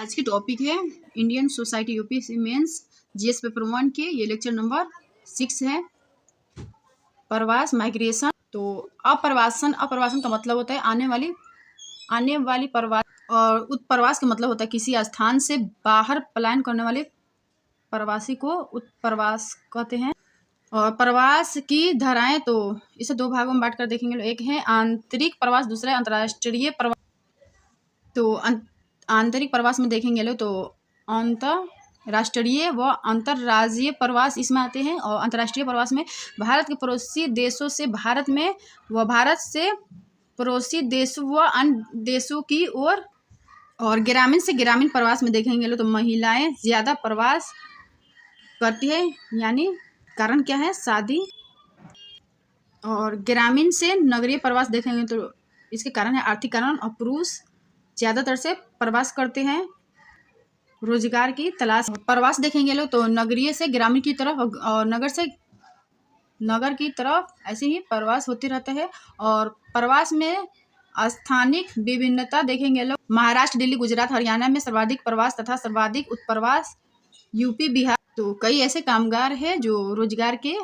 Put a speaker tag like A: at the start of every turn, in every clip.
A: आज की टॉपिक है Indian society UPSC mains GS paper 1 के। ये लेक्चर नंबर 6 है। प्रवास माइग्रेशन। तो अप्रवासन का मतलब होता है आने वाली प्रवास, और उत्प्रवास का मतलब होता है किसी स्थान से बाहर पलायन करने वाले प्रवासी को उत्प्रवास कहते हैं। और प्रवास की धाराएं, तो इसे दो भागों में बांट कर देखेंगे। एक है आंतरिक प्रवास, दूसरा है अंतर्राष्ट्रीय प्रवास। तो आंतरिक प्रवास में देखेंगे लोग तो अंतर्राष्ट्रीय व अंतर्राज्यीय प्रवास इसमें आते हैं। और अंतर्राष्ट्रीय प्रवास में भारत के पड़ोसी देशों से भारत में व भारत से पड़ोसी देशों व अन्य देशों की ओर। और ग्रामीण से ग्रामीण प्रवास में देखेंगे लोग तो महिलाएं ज़्यादा प्रवास करती है, यानी कारण क्या है? शादी। और ग्रामीण से नगरीय प्रवास देखेंगे तो इसके कारण है आर्थिक कारण, और पुरुष ज़्यादातर से प्रवास करते हैं रोजगार की तलाश। प्रवास देखेंगे लोग तो नगरीय से ग्रामीण की तरफ और नगर से नगर की तरफ, ऐसे ही प्रवास होते रहता है। और प्रवास में स्थानिक विभिन्नता देखेंगे लोग। महाराष्ट्र, दिल्ली, गुजरात, हरियाणा में सर्वाधिक प्रवास तथा सर्वाधिक उत्प्रवास यूपी, बिहार। तो कई ऐसे कामगार हैं जो रोजगार के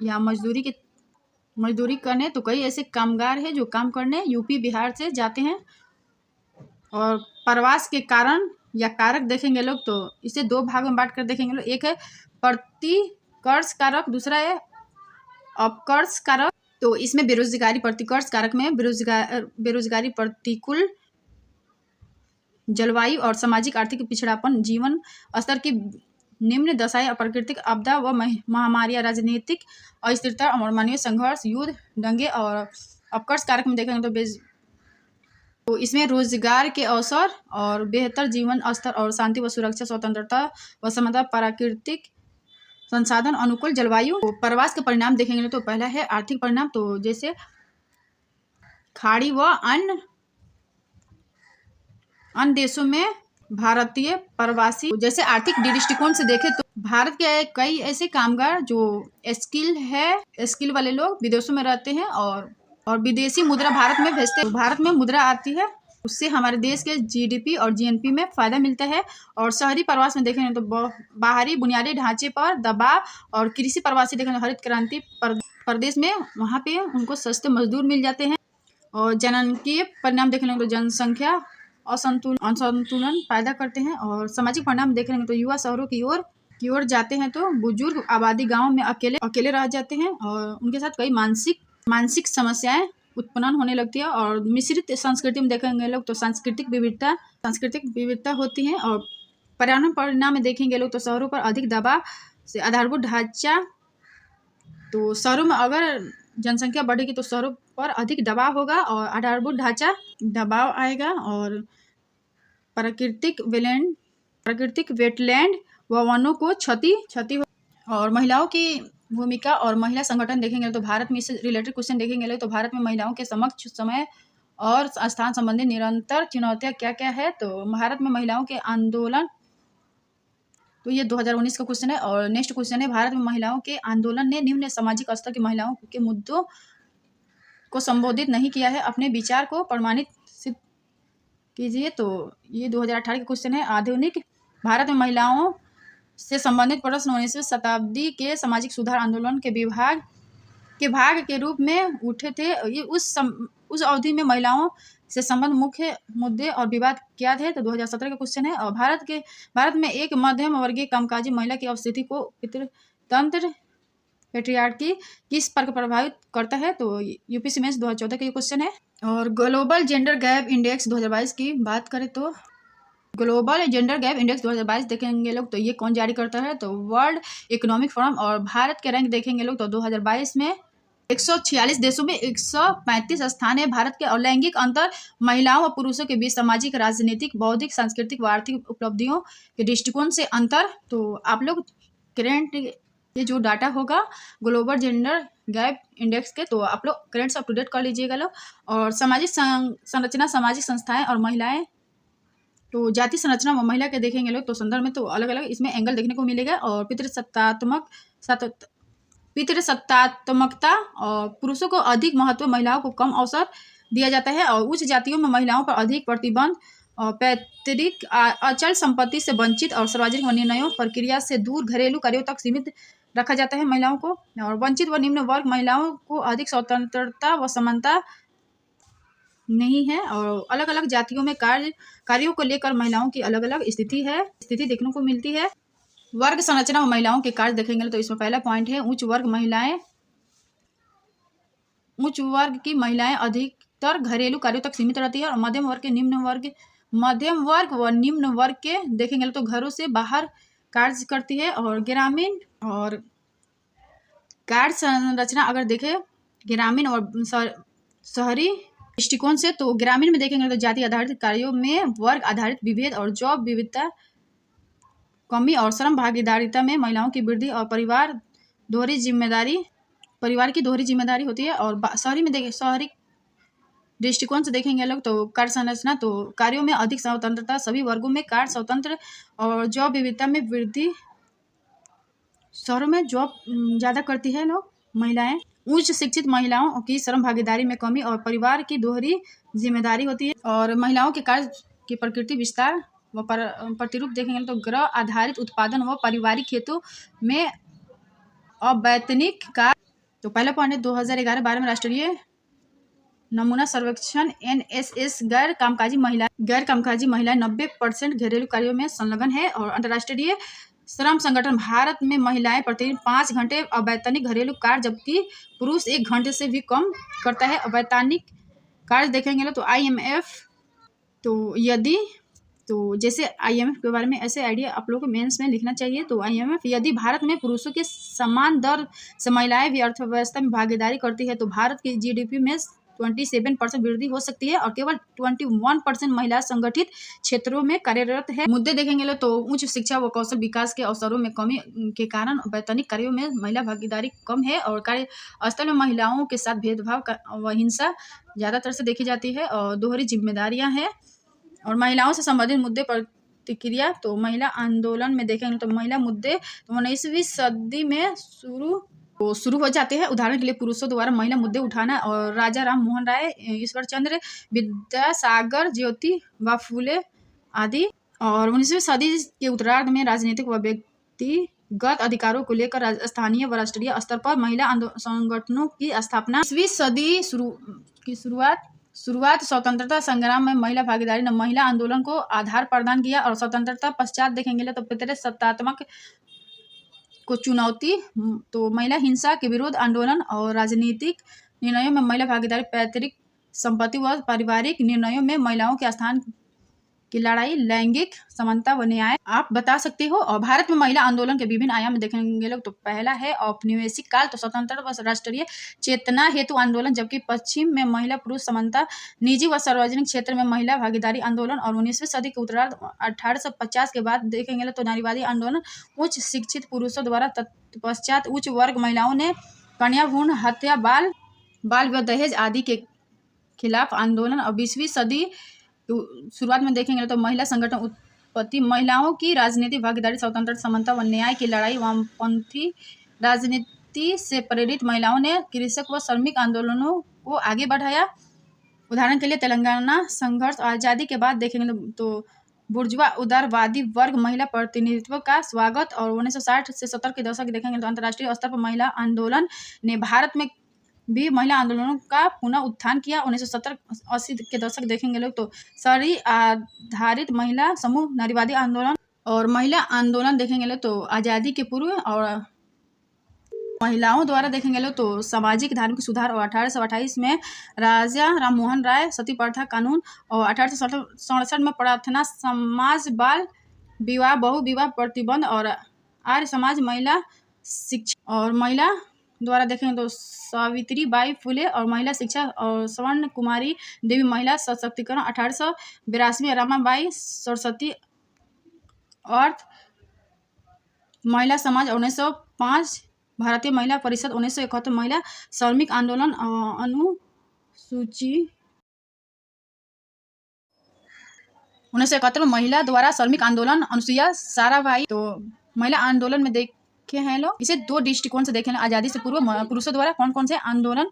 A: या मजदूरी करने, तो कई ऐसे कामगार हैं जो काम करने यूपी, बिहार से जाते हैं। और प्रवास के कारण या कारक देखेंगे लोग तो इसे दो भागों में बांट कर देखेंगे लोग। एक है प्रतिकर्ष कारक, दूसरा है अपकर्ष कारक। तो इसमें बेरोजगारी प्रतिकर्ष कारक में बेरोजगारी, प्रतिकूल जलवायु और सामाजिक आर्थिक पिछड़ापन, जीवन स्तर की निम्न दशाएं, प्राकृतिक आपदा व महामारियां, राजनीतिक अस्थिरता और मानवीय संघर्ष, युद्ध, दंगे। और अपकर्ष कारक में देखेंगे तो इसमें रोजगार के अवसर और बेहतर जीवन स्तर और शांति व सुरक्षा, स्वतंत्रता व समता, प्राकृतिक संसाधन, अनुकूल जलवायु। तो प्रवास के परिणाम देखेंगे तो पहला है आर्थिक परिणाम। तो जैसे खाड़ी व अन्य देशों में भारतीय प्रवासी, जैसे आर्थिक दृष्टिकोण से देखें तो भारत के कई ऐसे कामगार जो स्किल वाले लोग विदेशों में रहते हैं और विदेशी मुद्रा भारत में भेजते हैं। भारत में मुद्रा आती है, उससे हमारे देश के जीडीपी और जीएनपी में फायदा मिलता है। और शहरी प्रवास में देखेंगे तो बाहरी बुनियादी ढांचे पर दबाव, और कृषि प्रवासी देखेंगे हरित क्रांति प्रदेश में, वहाँ पे उनको सस्ते मजदूर मिल जाते हैं। और जननांगीय परिणाम देखेंगे तो जनसंख्या असंतुलन पैदा करते हैं। और सामाजिक परिणाम देख लेंगे तो युवा शहरों की ओर जाते हैं, तो बुजुर्ग आबादी गाँव में अकेले रह जाते हैं, और उनके साथ कई मानसिक समस्याएं उत्पन्न होने लगती है। और मिश्रित संस्कृति में देखेंगे लोग तो सांस्कृतिक विविधता होती है। और पर्यावरण परिणाम में देखेंगे लोग तो शहरों पर अधिक दबाव से आधारभूत ढांचा, तो शहरों में अगर जनसंख्या बढ़ेगी तो शहरों पर अधिक दबाव होगा और आधारभूत ढांचा दबाव आएगा। और प्राकृतिक वेटलैंड व वनों को क्षति हो। और महिलाओं की भूमिका और महिला संगठन देखेंगे तो भारत में इससे रिलेटेड क्वेश्चन देखेंगे तो भारत में महिलाओं के समक्ष समय और स्थान संबंधी निरंतर चुनौतियां क्या क्या है। तो भारत में महिलाओं के आंदोलन, तो ये 2019 का क्वेश्चन है। और नेक्स्ट क्वेश्चन है, भारत में महिलाओं के आंदोलन ने निम्न सामाजिक स्तर की महिलाओं के मुद्दों को संबोधित नहीं किया है, अपने विचार को प्रमाणित कीजिए। तो ये 2018 का क्वेश्चन है। आधुनिक भारत में महिलाओं से संबंधित प्रश्न 19वीं शताब्दी के सामाजिक सुधार आंदोलन के भाग के रूप में उठे थे। ये उस अवधि में महिलाओं से संबंध मुख्य मुद्दे और विवाद क्या थे। तो 2017 का क्वेश्चन है। और भारत में एक मध्यम वर्गीय कामकाजी महिला की अवस्थिति को पितृतंत्र पेट्रियार्की किस पर प्रभावित करता है। तो यूपीएससी मेंस 2014 का ये क्वेश्चन है। और ग्लोबल जेंडर गैप इंडेक्स 2022 की बात करें तो ग्लोबल जेंडर गैप इंडेक्स 2022 देखेंगे लोग तो ये कौन जारी करता है, तो वर्ल्ड इकोनॉमिक फोरम। और भारत के रैंक देखेंगे लोग तो 2022 में 146 देशों में 135 स्थान है भारत के। और लैंगिक अंतर, महिलाओं और पुरुषों के बीच सामाजिक, राजनीतिक, बौद्धिक, सांस्कृतिक व आर्थिक उपलब्धियों के दृष्टिकोण से अंतर। तो आप लोग करेंट ये जो डाटा होगा ग्लोबल जेंडर गैप इंडेक्स के, तो आप लोग करेंट से अप टू डेट कर लीजिएगा लोग। और सामाजिक संरचना, सामाजिक संस्थाएं और महिलाएं, तो जाति संरचना व महिला के देखेंगे लोग तो संदर्भ में तो अलग अलग इसमें एंगल देखने को मिलेगा। और पितृसत्तात्मकता, और पुरुषों को अधिक महत्व, महिलाओं को कम अवसर दिया जाता है। और उच्च जातियों में महिलाओं पर अधिक प्रतिबंध और पैतृक अचल संपत्ति से वंचित और सार्वजनिक निर्णयों प्रक्रिया से दूर घरेलू कार्यों तक सीमित रखा जाता है महिलाओं को। और वंचित व निम्न वर्ग महिलाओं को अधिक स्वतंत्रता व समानता नहीं है। और अलग अलग जातियों में कार्यों को लेकर महिलाओं की अलग अलग स्थिति देखने को मिलती है। वर्ग संरचना व महिलाओं के कार्य देखेंगे तो इसमें पहला पॉइंट है उच्च वर्ग की महिलाएं अधिकतर घरेलू कार्यों तक सीमित रहती है। और मध्यम वर्ग व निम्न वर्ग के देखेंगे तो घरों से बाहर कार्य करती है। और ग्रामीण और कार्य संरचना अगर देखें ग्रामीण और शहरी दृष्टिकोण से, तो ग्रामीण में देखेंगे तो जाति आधारित कार्यों में वर्ग आधारित विभेद और जॉब विविधता कमी और श्रम भागीदारिता में महिलाओं की वृद्धि और परिवार की दोहरी जिम्मेदारी होती है। और शहरी दृष्टिकोण से देखेंगे लोग तो कार्य संरचना, तो कार्यों में अधिक स्वतंत्रता, सभी वर्गों में कार्य स्वतंत्र और जॉब विविधता में वृद्धि। शहरों में जॉब ज़्यादा करती है लोग महिलाएं। उच्च शिक्षित महिलाओं की श्रम भागीदारी में कमी और परिवार की दोहरी जिम्मेदारी होती है। और महिलाओं के कार्य की प्रकृति विस्तार व प्रतिरूप देखेंगे तो गृह आधारित उत्पादन व पारिवारिक खेतों में अवैतनिक कार्य। तो पहला पॉइंट है 2011-12 में राष्ट्रीय नमूना सर्वेक्षण NSS गैर कामकाजी महिलाएं 90% घरेलू कार्यों में संलग्न है। और अंतर्राष्ट्रीय श्रम संगठन भारत में महिलाएं प्रतिदिन 5 घंटे अवैतनिक घरेलू कार्य जबकि पुरुष 1 घंटे से भी कम करता है। अवैतनिक कार्य देखेंगे तो IMF जैसे IMF के बारे में ऐसे आइडिया आप लोगों को मेंस में लिखना चाहिए। तो IMF यदि भारत में पुरुषों के समान दर से महिलाएं भी अर्थव्यवस्था में भागीदारी करती है तो भारत की GDP में 27% वृद्धि हो सकती है। और केवल 21% महिला संगठित क्षेत्रों में कार्यरत है। मुद्दे देखेंगे तो उच्च शिक्षा व कौशल विकास के अवसरों में कमी के कारण वैतनिक कार्यों में महिला भागीदारी कम है। और कार्यस्थल में महिलाओं के साथ भेदभाव व हिंसा ज़्यादातर से देखी जाती है। और दोहरी जिम्मेदारियां हैं। और महिलाओं से संबंधित मुद्दे प्रतिक्रिया, तो महिला आंदोलन में देखेंगे तो महिला मुद्दे तो 19वीं सदी में शुरू हो जाते हैं। उदाहरण के लिए पुरुषों द्वारा महिला मुद्दे उठाना और राजा राम मोहन राय, ईश्वर चंद्र विद्यासागर, ज्योतिबा फूले आदि। और 19वीं सदी के उत्तरार्ध में राजनीतिक व व्यक्तिगत अधिकारों को लेकर स्थानीय व राष्ट्रीय स्तर पर महिला संगठनों की स्थापना। 20वीं सदी की शुरुआत स्वतंत्रता संग्राम में महिला भागीदारी ने महिला आंदोलन को आधार प्रदान किया। और स्वतंत्रता पश्चात देखेंगे तो सत्तात्मक को चुनौती, तो महिला हिंसा के विरोध आंदोलन और राजनीतिक निर्णयों में महिला भागीदारी, पैतृक संपत्ति व पारिवारिक निर्णयों में महिलाओं के स्थान की लड़ाई, लैंगिक समानता व न्याय आप बता सकते हो। और भारत में महिला आंदोलन के विभिन्न आयाम देखेंगे लोग तो पहला है औपनिवेशिक काल, तो स्वतंत्र व राष्ट्रीय चेतना हेतु आंदोलन, जबकि पश्चिम में महिला पुरुष समानता, निजी व सार्वजनिक क्षेत्र में महिला भागीदारी आंदोलन। और 19वीं सदी के उत्तरार्ध 1850 के बाद देखेंगे तो नारीवादी आंदोलन, उच्च शिक्षित पुरुषों द्वारा तत्पश्चात उच्च वर्ग महिलाओं ने कन्या भ्रूण हत्या, बाल विवाह, दहेज आदि के खिलाफ आंदोलन। और 20वीं सदी शुरुआत में देखेंगे तो महिला संगठन उत्पत्ति, महिलाओं की राजनीतिक भागीदारी, स्वतंत्रता, समानता व न्याय की लड़ाई, वामपंथी राजनीति से प्रेरित महिलाओं ने कृषक व श्रमिक आंदोलनों को आगे बढ़ाया। उदाहरण के लिए तेलंगाना संघर्ष, आज़ादी के बाद देखेंगे तो बुर्जुआ उदारवादी वर्ग महिला प्रतिनिधित्व का स्वागत। और 1960 से 70 के दशक देखेंगे तो अंतर्राष्ट्रीय स्तर पर महिला आंदोलन ने भारत में भी महिला आंदोलनों का पुनः उत्थान किया। 1970-80 के दशक देखेंगे लोग तो शहरी आधारित महिला समूह, नारीवादी आंदोलन। और महिला आंदोलन देखेंगे लोग तो आज़ादी के पूर्व और महिलाओं द्वारा देखेंगे लोग तो सामाजिक धार्मिक सुधार। और 1828 में राजा राम मोहन राय सती प्रथा कानून। और 1867 में प्रार्थना समाज, बाल विवाह, बहु विवाह प्रतिबंध। और आर्य समाज, महिला शिक्षा। और महिला द्वारा देखेंगे तो सावित्री बाई फुले और महिला शिक्षा। और स्वर्ण कुमारी देवी महिला सशक्तिकरण 1882 में, रमाबाई सरस्वती अर्थ महिला समाज 1905, भारतीय महिला परिषद 1971, महिला श्रमिक आंदोलन, अनुसूची 1971 में महिला द्वारा श्रमिक आंदोलन, अनुसुईया साराभाई। तो महिला आंदोलन में देखे हैं लोग, इसे 2 दृष्टिकोण से देखें। आज़ादी से पूर्व पुरुषों द्वारा कौन कौन से आंदोलन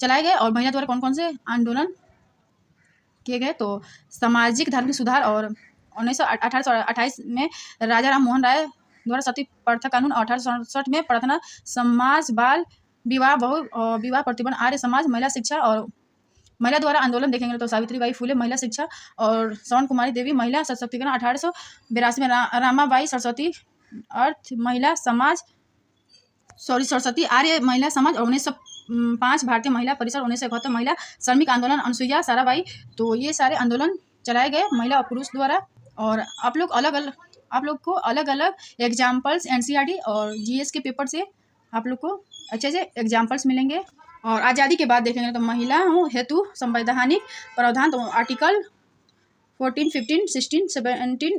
A: चलाए गए और महिला द्वारा कौन कौन से आंदोलन किए गए। तो सामाजिक धार्मिक सुधार और 1828 में राजा राम मोहन राय द्वारा सती प्रथा कानून, 1867 में प्रार्थना समाज, बाल विवाह, बहु विवाह प्रतिबंध, आर्य समाज, महिला शिक्षा और महिला द्वारा आंदोलन देखेंगे तो सावित्रीबाई फुले महिला शिक्षा और स्वर्ण कुमारी देवी महिला सशक्तिकरण, 1882 में रामाबाई सरस्वती अर्थ महिला समाज, सरस्वती आर्य महिला समाज और 1905 भारतीय महिला परिषद, 1971 महिला श्रमिक आंदोलन, अनुसुईया साराबाई। तो ये सारे आंदोलन चलाए गए महिला और पुरुष द्वारा। और आप लोग को अलग अलग एग्जाम्पल्स एनसीईआरटी और जीएस के पेपर से आप लोग को अच्छे से एग्जाम्पल्स मिलेंगे। और आज़ादी के बाद देखेंगे तो महिलाओं हेतु संवैधानिक प्रावधान, तो आर्टिकल 14, 15, 16, 17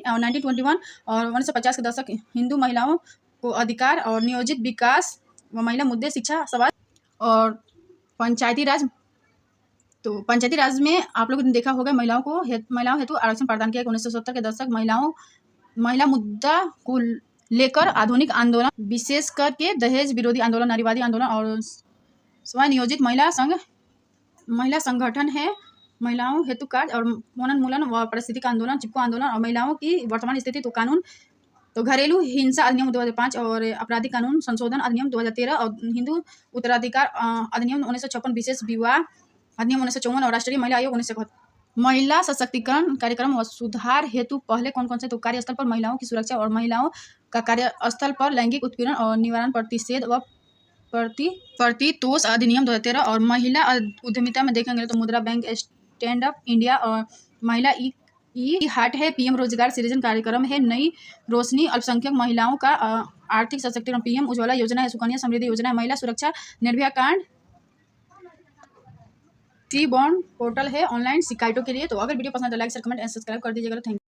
A: और 1921 और 1950 के दशक हिंदू महिलाओं को अधिकार और नियोजित विकास व महिला मुद्दे, शिक्षा, समाज और पंचायती राज। तो पंचायती राज में आप लोगों ने देखा होगा महिलाओं हेतु आरक्षण प्रदान किया। 1970 के दशक महिला मुद्दा को लेकर आधुनिक आंदोलन, विशेष करके दहेज विरोधी आंदोलन, नारीवादी आंदोलन और स्वनियोजित महिला संगठन है, महिलाओं हेतु कार्य और वनोन्मूलन व पारिस्थितिक आंदोलन, चिपको आंदोलन और महिलाओं की वर्तमान स्थिति। तो कानून तो घरेलू हिंसा अधिनियम 2005 और आपराधिक कानून संशोधन अधिनियम 2013 और हिंदू उत्तराधिकार अधिनियम 1956, विशेष विवाह अधिनियम 1954 और राष्ट्रीय महिला आयोग 1971। महिला सशक्तिकरण कार्यक्रम व सुधार हेतु पहले कौन कौन से? तो कार्यस्थल पर महिलाओं की सुरक्षा और महिलाओं का कार्यस्थल पर लैंगिक उत्पीड़न और निवारण, प्रतिषेध व प्रतितोष अधिनियम 2013 और महिला उद्यमिता में देखेंगे तो मुद्रा बैंक, स्टैंड अप इंडिया और महिला ई हाट है, पीएम रोजगार सृजन कार्यक्रम है, नई रोशनी अल्पसंख्यक महिलाओं का आर्थिक सशक्तिकरण, पीएम उज्ज्वला योजना है, सुकन्या समृद्धि योजना है, महिला सुरक्षा, निर्भया कांड, टी बॉन्ड पोर्टल है ऑनलाइन शिकायतों के लिए। तो अगर वीडियो पसंद है तो like, share, comment and subscribe कर दीजिएगा। Thank you.